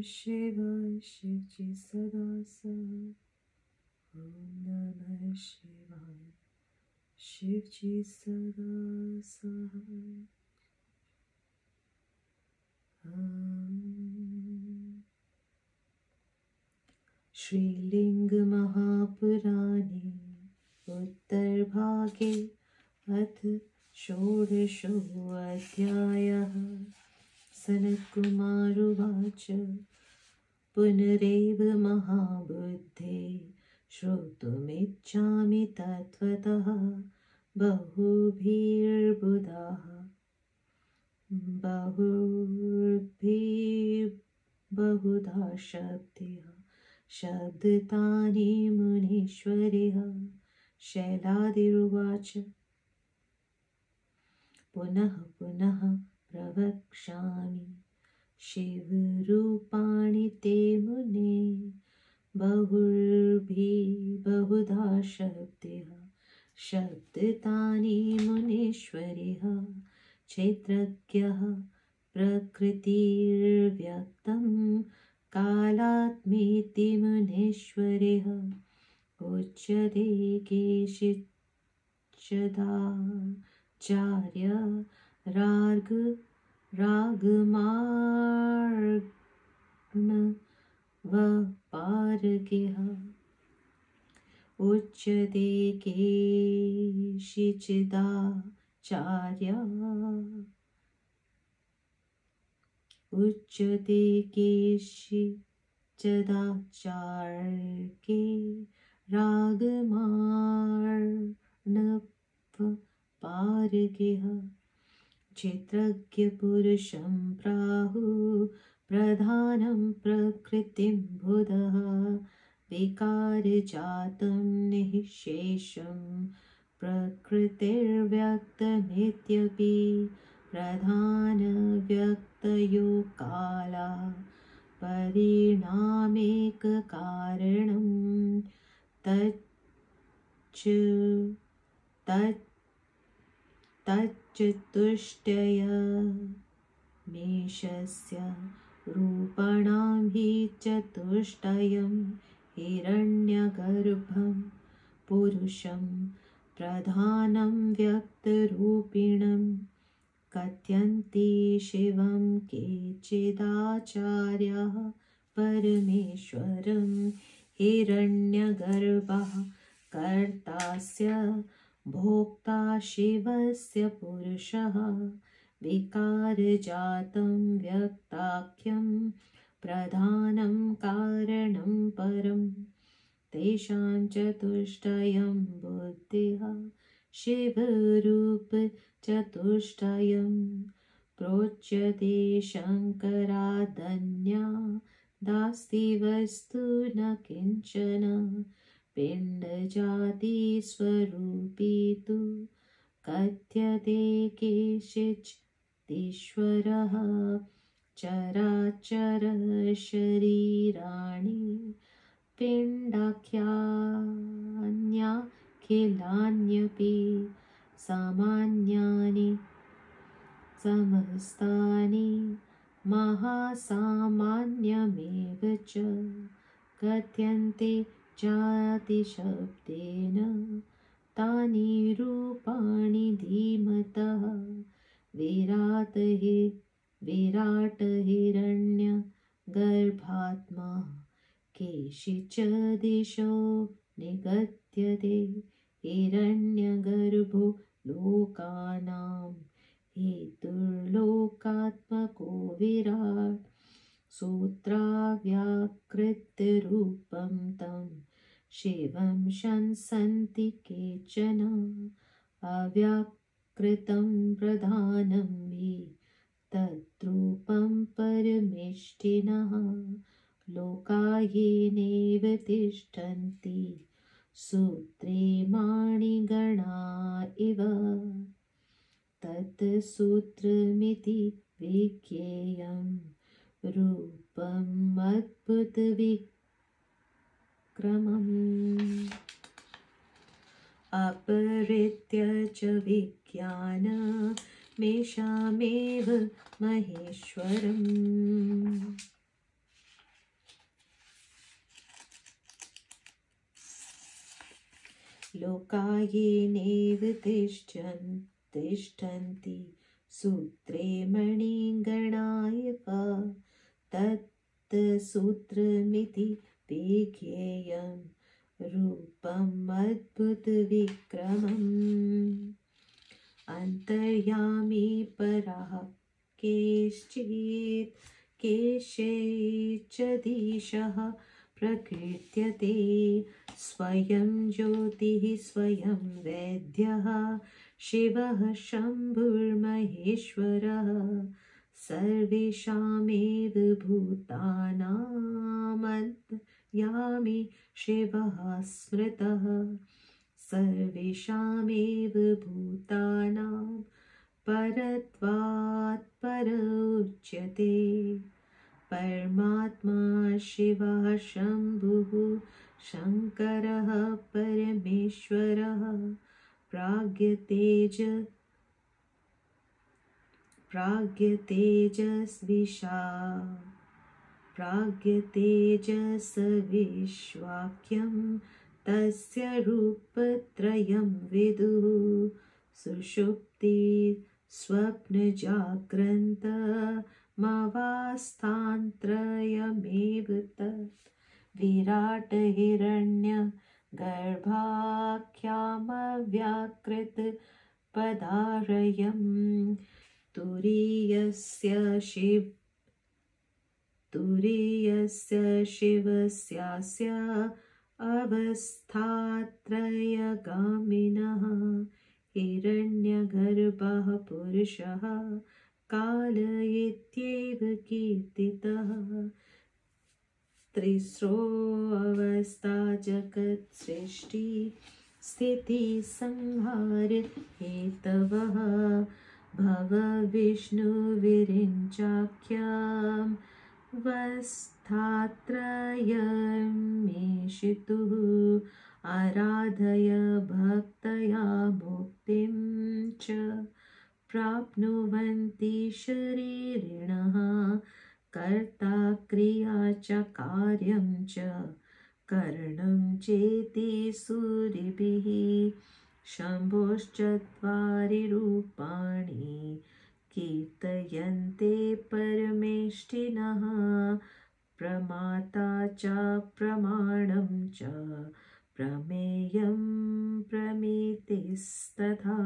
शिवाय शिवजी सदा सहाय। ओम नमः शिवाय शिवजी सदा सहाय। श्रीलिंग महापुराणे उत्तरभागे अथ षोडशोऽध्यायः। सनत्कुमारुवाच पुनरेव महाबुद्धे श्रोतुमिच्छामि तत्त्वतः बहुभिर्बुधाः बहुधा शब्दितानि मुनीश्वरः। शैलादिरुवाच पुनः पुनः प्रवक्ष्यामि शिवरूपाणि ते मुने। बहुधा शब्दितानि मुनीश्वरः। क्षेत्रज्ञः प्रकृतिर्व्यक्तं कालात्मेति मुनीश्वरः। उच्यते केचिच्चदाचार्य रागमार्गवपारगः। उच्यते केचिच्चदाचार्ये रागमार्गवपारगः। क्षेत्रज्ञपुरुषं प्राहुः प्रधानं प्रकृतिं बुधः। विकारजातं निःशेषं प्रकृतिर्व्यक्तमित्यपि। प्रधानव्यक्तयो कालाः परिणामेककारणं। तच्चतुष्टयमेषस्य रूपाणां हि चतुष्टयं। हिरण्यगर्भं पुरुषं प्रधानं व्यक्तरूपिणं कथयन्ति शिवं केचिदाचार्याः परमेश्वरं। हिरण्यगर्भः कर्तास्य भोक्ता शिवस्य पुरुषः। विकारजातं व्यक्ताख्यं प्रधानं कारणं परं। तेषां चतुष्टयं बुद्धिः शिवरूपचतुष्टयं। प्रोच्यते शङ्करादन्या दास्ति वस्तु न किञ्चन। पिण्डजातिस्वरूपी तु कथ्यते केचिदीश्वरः। चराचरशरीराणि पिण्डाख्यान्यखिलान्यपि सामान्यानि समस्तानि महासामान्यमेव च। कथ्यन्ते जातिशब्देन तानि रूपाणि धीमतः। विराट हिरण्यगर्भात्मा केषिच्चदिशो निगद्यते। हिरण्यगर्भो लोकानां हेतुर्लोकात्मको विराट्। सूत्राव्याकृतरूपं तं शिवं शंसन्ति केचन। अव्याकृतं प्रधानं हि तद्रूपं परमेष्ठिनः। लोकायेनैव तिष्ठन्ति सूत्रे माणिगणा इव। तत् सूत्रमिति विज्ञेयं रूपम् अद्भुतविक्रमम्। अपहृत्य च विज्ञानमेषामेव महेश्वरम्। लोकायेनैव तिष्ठन्ति सूत्रे मणिगणायव तत् सूत्रमिति विज्ञेयं रूपम् अद्भुतविक्रमम् अन्तर्यामी परः केशैश्चिदीशः प्रकृत्यते स्वयं ज्योतिः स्वयं वेद्यः शिवः शम्भुर्महेश्वरः सर्वेषामेव भूतानामन्तर्यामी शिवः स्मृतः सर्वेषामेव भूतानां परत्वात् पर उच्यते परमात्मा शिवः शम्भुः शङ्करः परमेश्वरः प्राज्ञतेजस्विश्वाक्यं तस्य रूपत्रयं विदुः सुषुप्ति स्वप्नजाग्रन्तमवस्थान्त्रयमेव तत् विराट हिरण्यगर्भाख्यमव्याकृत पदारयं तुरीयस्य शिवस्यास्य अवस्थात्रयगामिनः हिरण्यगर्भः पुरुषः काल इत्येव कीर्तितः त्रिस्रोऽवस्था जगत् सृष्टि स्थिति संहार हेतवः भव विष्णुविरिञ्चाख्यम् वस्थात्रयमेषितुः आराधय भक्तया मुक्तिं च प्राप्नुवन्ति शरीरिणः कर्ता क्रिया च कार्यं च करणं चेति सूरिभिः शम्भोश्चत्वारि रूपाणि कीर्तयन्ते परमेष्टिनः प्रमाता च प्रमाणं च प्रमेयं प्रमितिस्तथा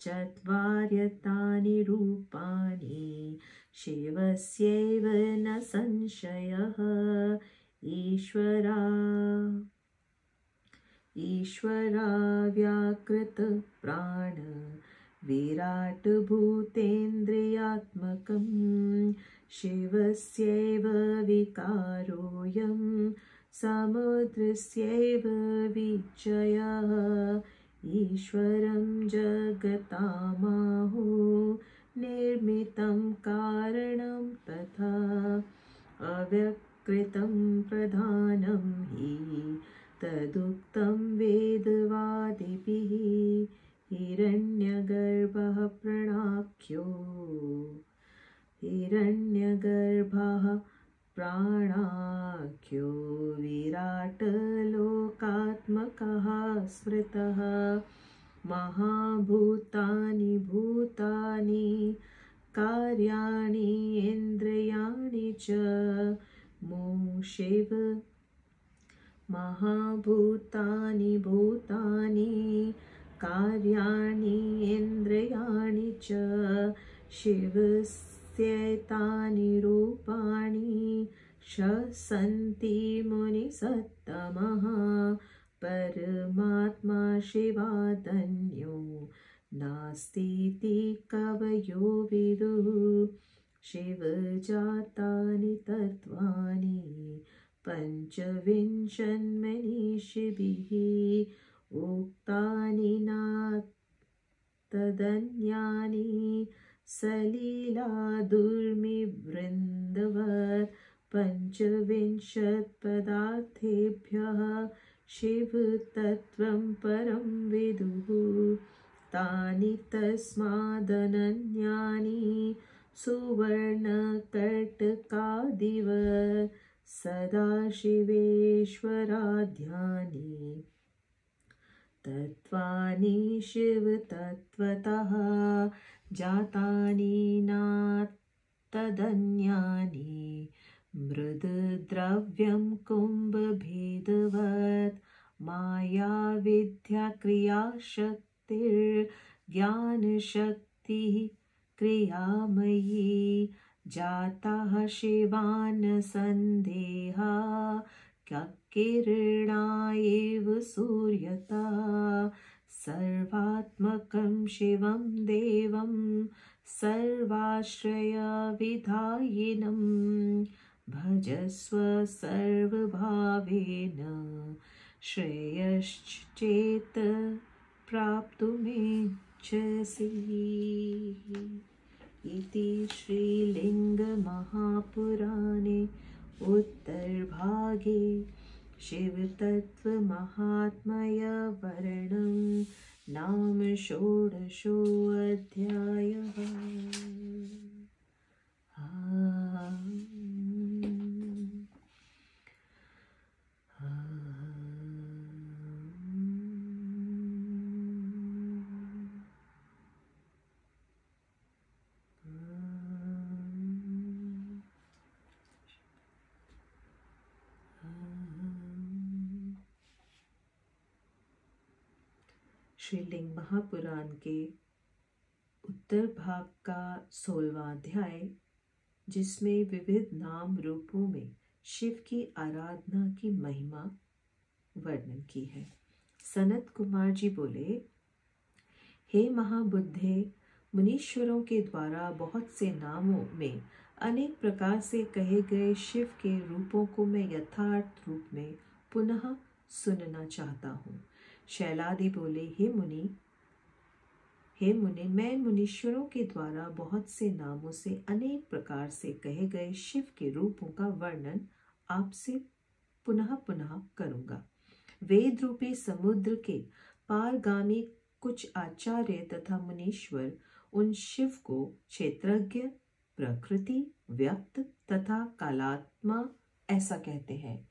चत्वार्यतानि रूपाणि शिवस्यैव न संशयः ईश्वरा व्याकृत प्राण विराट भूतेन्द्रियात्मकं शिवस्यैव विकारोऽयं समुद्रस्यैव विचयः ईश्वरं जगतामाहो निर्मितं कारणं तथा अव्यक्तं प्रधानं हि तदुक्तं वेदवादिभिः हिरण्यगर्भः प्राणाख्यो विराट लोकात्मकः स्मृतः महाभूतानि भूतानि कार्याणि इन्द्रियाणि च शिव महाभूतानि भूतानि कार्याणि इन्द्रियाणि च शिवस्यैतानि रूपाणि सन्ति मुनिसत्तमः परमात्मा शिवादन्यो नास्तीति कवयो विदुः शिवजातानि तत्त्वानि पञ्चविंशन्मनीषिभिः उक्तानि नातदन्यानि सलीलादुर्मिवृन्दवत् पञ्चविंशत्पदार्थेभ्यः शिवतत्त्वं परं विदुः तानि तस्मादनन्यानि सुवर्णकर्टकादिवत् सदाशिवेश्वराध्यानि तत्त्वानि शिवतत्त्वतः जातानि नात्तदन्यानि मृदद्रव्यं कुम्भभेदवत् माया विद्या क्रियाशक्तिर्ज्ञानशक्तिः क्रियामयी जाताः शिवान् सन्देहा किरणा एव सूर्यतः सर्वात्मकं शिवं देवं सर्वाश्रयविधायिनं भजस्व सर्वभावेन श्रेयश्चेत् प्राप्तुमिच्छसि। इति श्रीलिङ्गमहापुराणे उत्तरभागे शिवतत्त्वमाहात्म्यवर्णनं नाम षोडशोऽध्यायः। श्रीलिंग महापुराण के उत्तर भाग का 16वां अध्याय, जिसमें विविध नाम रूपों में शिव की आराधना की महिमा वर्णन की है। सनत कुमार जी बोले, हे महाबुद्धे, मुनीश्वरों के द्वारा बहुत से नामों में अनेक प्रकार से कहे गए शिव के रूपों को मैं यथार्थ रूप में पुनः सुनना चाहता हूँ। शैलादि बोले, हे मुनि, मैं मुनीश्वरों के द्वारा बहुत से नामों से अनेक प्रकार से कहे गए शिव के रूपों का वर्णन आपसे पुनः करूंगा। वेद रूपी समुद्र के पारगामी कुछ आचार्य तथा मुनीश्वर उन शिव को क्षेत्रज्ञ, प्रकृति, व्यक्त तथा कालात्मा ऐसा कहते हैं।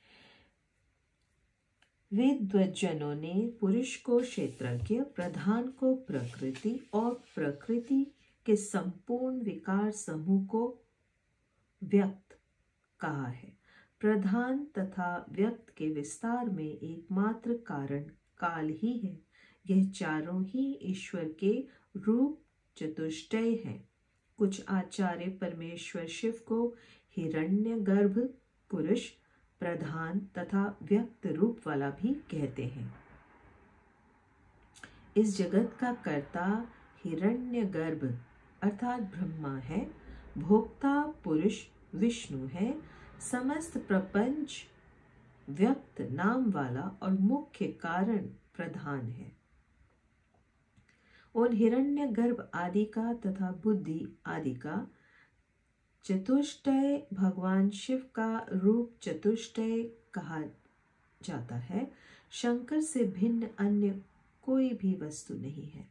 विद्वज्जनों ने पुरुष को क्षेत्रज्ञ, प्रधान को प्रकृति और प्रकृति के संपूर्ण विकार समूह को व्यक्त कहा है। प्रधान तथा व्यक्त के विस्तार में एकमात्र कारण काल ही है। यह चारों ही ईश्वर के रूप चतुष्टय हैं। कुछ आचार्य परमेश्वर शिव को हिरण्यगर्भ, पुरुष, प्रधान तथा व्यक्त रूप वाला भी कहते हैं। इस जगत का कर्ता हिरण्यगर्भ अर्थात ब्रह्मा है, भोक्ता पुरुष विष्णु है, समस्त प्रपंच व्यक्त नाम वाला और मुख्य कारण प्रधान है। उन हिरण्यगर्भ आदि का तथा बुद्धि आदि का चतुष्टय भगवान शिव का रूप चतुष्टय कहा जाता है। शंकर से भिन्न अन्य कोई भी वस्तु नहीं है।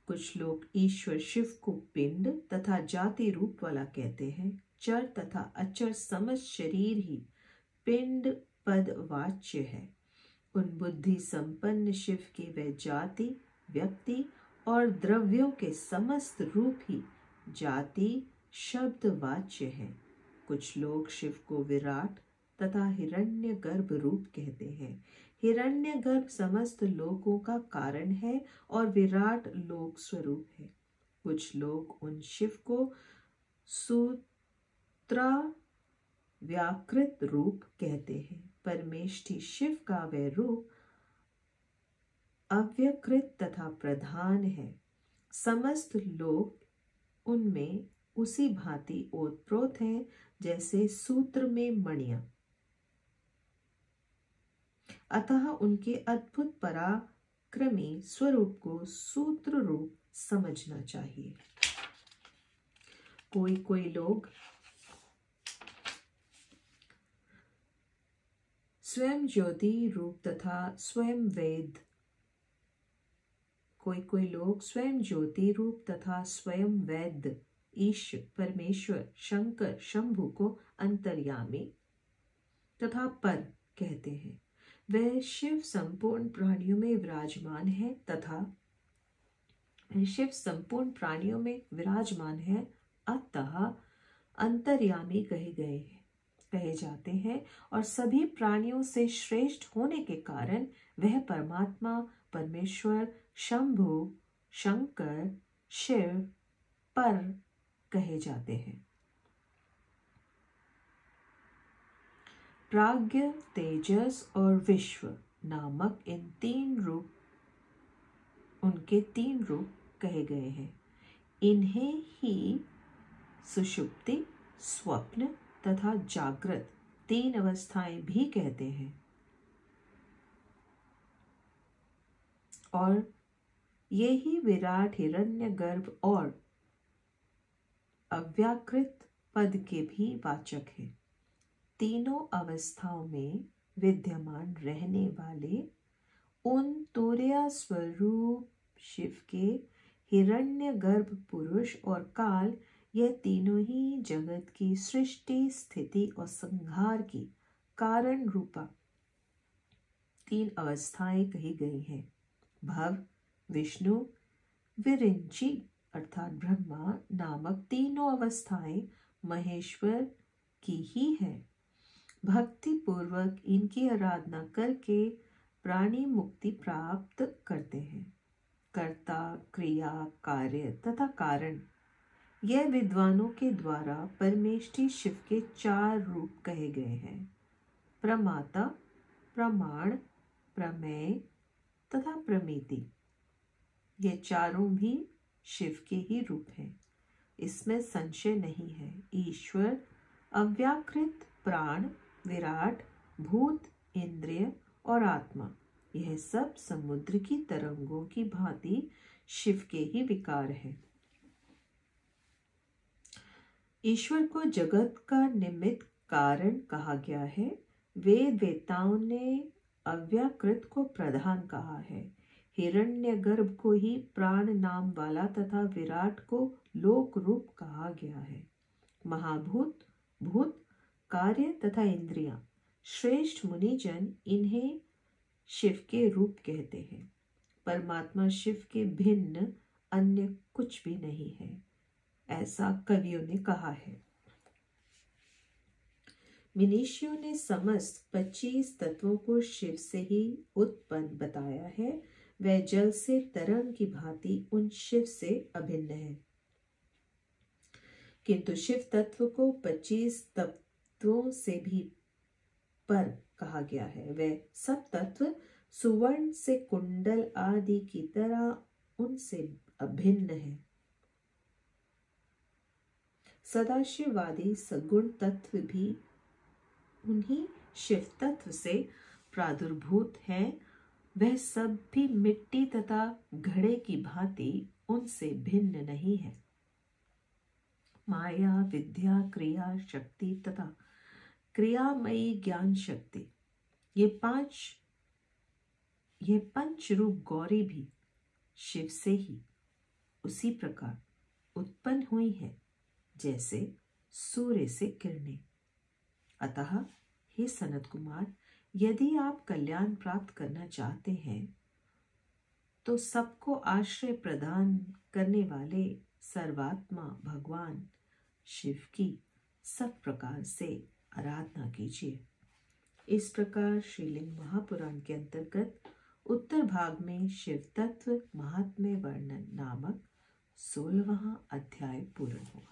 कुछ लोग ईश्वर शिव को पिंड तथा जाति रूप वाला कहते हैं। चर तथा अचर समस्त शरीर ही पिंड पद वाच्य है। उन बुद्धि संपन्न शिव की वे जाति, व्यक्ति और द्रव्यों के समस्त रूप ही जाति शब्द वाच्य है। कुछ लोग शिव को विराट तथा हिरण्यगर्भ रूप कहते हैं। हिरण्यगर्भ समस्त लोकों का कारण है और विराट लोक स्वरूप है। कुछ लोग उन शिव को सूत्रा व्याकृत रूप कहते हैं। परमेष्ठी शिव का वह रूप अव्यकृत तथा प्रधान है। समस्त लोग उनमें उसी भांति ओतप्रोत हैं जैसे सूत्र में मणियां। अतः उनके अद्भुत पराक्रमी स्वरूप को सूत्र रूप समझना चाहिए। कोई लोग स्वयं ज्योति रूप तथा स्वयं वेद, कोई लोग स्वयं ज्योति रूप तथा स्वयं वेद ईश परमेश्वर शंकर शंभु को अंतर्यामी तथा पर कहते हैं। वह शिव संपूर्ण प्राणियों में विराजमान है अतः अंतर्यामी कहे जाते हैं और सभी प्राणियों से श्रेष्ठ होने के कारण वह परमात्मा, परमेश्वर, शंभु, शंकर, शिव, पर कहे जाते हैं। प्राज्ञ, तेजस और विश्व नामक उनके तीन रूप कहे गए हैं। इन्हें ही सुषुप्ति, स्वप्न तथा जागृत तीन अवस्थाएं भी कहते हैं। और यही विराट, हिरण्यगर्भ और अव्याकृत पद के भी वाचक है। तीनों अवस्थाओं में विद्यमान रहने वाले उन तुर्य स्वरूप शिव के हिरण्यगर्भ, पुरुष और काल, यह तीनों ही जगत की सृष्टि, स्थिति और संहार की कारण रूपा तीन अवस्थाएं कही गई हैं। भव, विष्णु, विरिंची अर्थात ब्रह्मा नामक तीनों अवस्थाएं महेश्वर की ही है। भक्ति पूर्वक इनकी आराधना करके प्राणी मुक्ति प्राप्त करते हैं। कर्ता, क्रिया, कार्य तथा कारण, यह विद्वानों के द्वारा परमेष्ठी शिव के चार रूप कहे गए हैं। प्रमाता, प्रमाण, प्रमेय तथा प्रमिति, ये चारों भी शिव के ही रूप हैं, इसमें संशय नहीं है। ईश्वर, अव्याकृत, प्राण, विराट, भूत, इंद्रिय और आत्मा, यह सब समुद्र की तरंगों की भांति शिव के ही विकार है। ईश्वर को जगत का निमित्त कारण कहा गया है। वेताओं ने अव्याकृत को प्रधान कहा है, हिरण्यगर्भ को ही प्राण नाम वाला तथा विराट को लोक रूप कहा गया है। महाभूत, भूत, कार्य तथा इंद्रियां, श्रेष्ठ मुनिजन इन्हें शिव के रूप कहते हैं। परमात्मा शिव के भिन्न अन्य कुछ भी नहीं है, ऐसा कवियों ने कहा है। मनीषियों ने समस्त 25 तत्वों को शिव से ही उत्पन्न बताया है। वह जल से तरंग की भांति उन शिव से अभिन्न है, किंतु शिव तत्व को 25 तत्वों से भी पर कहा गया है। वह सब तत्व सुवर्ण से कुंडल आदि की तरह उनसे अभिन्न है। सदाशिववादी सगुण तत्व भी उन्हीं शिव तत्व से प्रादुर्भूत है। वह सब भी मिट्टी तथा घड़े की भांति उनसे भिन्न नहीं है। माया, विद्या, क्रिया शक्ति तथा क्रियामयी ज्ञान शक्ति, ये पंच रूप गौरी भी शिव से ही उसी प्रकार उत्पन्न हुई है जैसे सूर्य से किरणें। अतः हे सनत कुमार, यदि आप कल्याण प्राप्त करना चाहते हैं तो सबको आश्रय प्रदान करने वाले सर्वात्मा भगवान शिव की सब प्रकार से आराधना कीजिए। इस प्रकार श्रीलिंग महापुराण के अंतर्गत उत्तर भाग में शिव तत्व महात्म्य वर्णन नामक 16वां अध्याय पूर्ण हुआ।